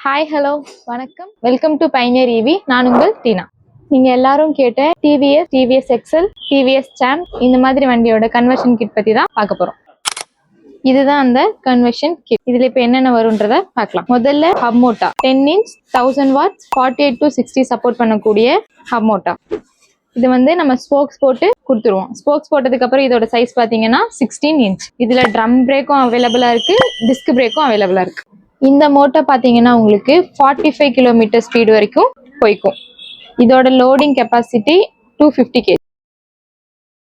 Hi hello வணக்கம், welcome to Pioneer EV. நான் உங்கள் டீனா. நீங்க எல்லாரும் கேட்ட டிவிஎஸ் எக்ஸல், டிவிஎஸ் சாம் இந்த மாதிரி வண்டியோட கன்வர்ஷன் கிட் பத்தி தான் பார்க்க போறோம். இதுதான் அந்த கன்வர்ஷன் கிட். இதுல இப்ப என்னென்ன வரும்ன்றத பார்க்கலாம். முதல்ல hub motor 10 inch 1000 watts 48 to 60 support பண்ணக்கூடிய ஹப் மோட்டா. இது வந்து நம்ம ஸ்போக்ஸ் போட்டு கொடுத்துருவோம். ஸ்போக்ஸ் போட்டதுக்கு அப்புறம் இதோட சைஸ் பாத்தீங்கன்னா 16 inch. இதுல ட்ரம் பிரேக்கும் அவைலபிளா இருக்கு, டிஸ்க் பிரேக்கும் அவைலபிளா இருக்கு. இந்த மோட்டர் பார்த்தீங்கன்னா உங்களுக்கு 45 கிலோமீட்டர் ஸ்பீடு வரைக்கும் போய்க்கும். இதோட லோடிங் கெப்பாசிட்டி 250 kg.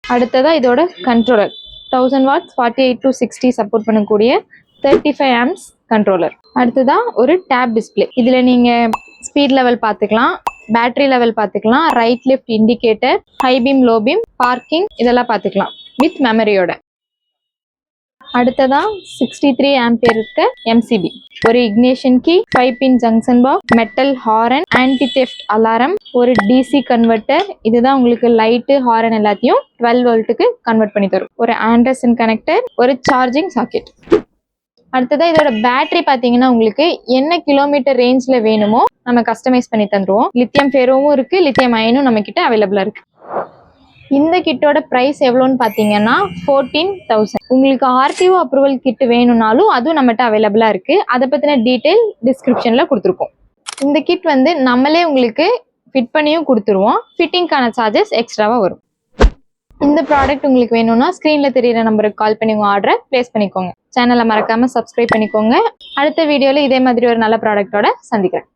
அடுத்ததா இதோட கண்ட்ரோலர் 1000 watts 48 to 60 சப்போர்ட் பண்ணக்கூடிய 35 amps கண்ட்ரோலர். அடுத்ததா ஒரு டேப் டிஸ்பிளே. இதுல நீங்க ஸ்பீட் லெவல் பார்த்துக்கலாம், பேட்டரி லெவல் பார்த்துக்கலாம், right left indicator, high beam low beam, parking இதெல்லாம் பார்த்துக்கலாம் வித் மெமரியோட. அடுத்ததா 63 ஆம்பியர் இருக்க எம்சிபி, ஒரு ignition key, 5-pin junction box, metal horn, anti theft alarm, ஒரு டிசி கன்வெர்ட்டர். இதுதான் உங்களுக்கு லைட்டு ஹாரன் எல்லாத்தையும் 12 வோல்ட்டுக்கு கன்வெர்ட் பண்ணி தரும். ஒரு ஆண்டர்சன் கனெக்டர், ஒரு சார்ஜிங் சாக்கெட். அடுத்ததா இதோட பேட்டரி பாத்தீங்கன்னா உங்களுக்கு என்ன கிலோமீட்டர் ரேஞ்ச்ல வேணுமோ நம்ம கஸ்டமைஸ் பண்ணி தந்துருவோம். லித்தியம் ஃபெரோவும் இருக்கு, லித்தியம் அயனும் நம்ம கிட்ட அவைலபிளா இருக்கு. இந்த கிட்டோட பிரைஸ் எவ்வளோன்னு பார்த்தீங்கன்னா 14,000. உங்களுக்கு ஆர்டிஓ அப்ரூவல் கிட் வேணும்னாலும் அதுவும் நம்மகிட்ட அவைலபிளா இருக்கு. அதை பத்தின டீட்டெயில் டிஸ்கிரிப்ஷன்ல கொடுத்துருக்கோம். இந்த கிட் வந்து நம்மளே உங்களுக்கு ஃபிட் பண்ணியும் கொடுத்துருவோம். ஃபிட்டிங்கான சார்ஜஸ் எக்ஸ்ட்ராவா வரும். இந்த ப்ராடக்ட் உங்களுக்கு வேணும்னா ஸ்க்ரீன்ல தெரியிற நம்பருக்கு கால் பண்ணி உங்க ஆர்டரை பிளேஸ் பண்ணிக்கோங்க. சேனலை மறக்காம சப்ஸ்கிரைப் பண்ணிக்கோங்க. அடுத்த வீடியோல இதே மாதிரி ஒரு நல்ல ப்ராடக்டோட சந்திக்கிறேன்.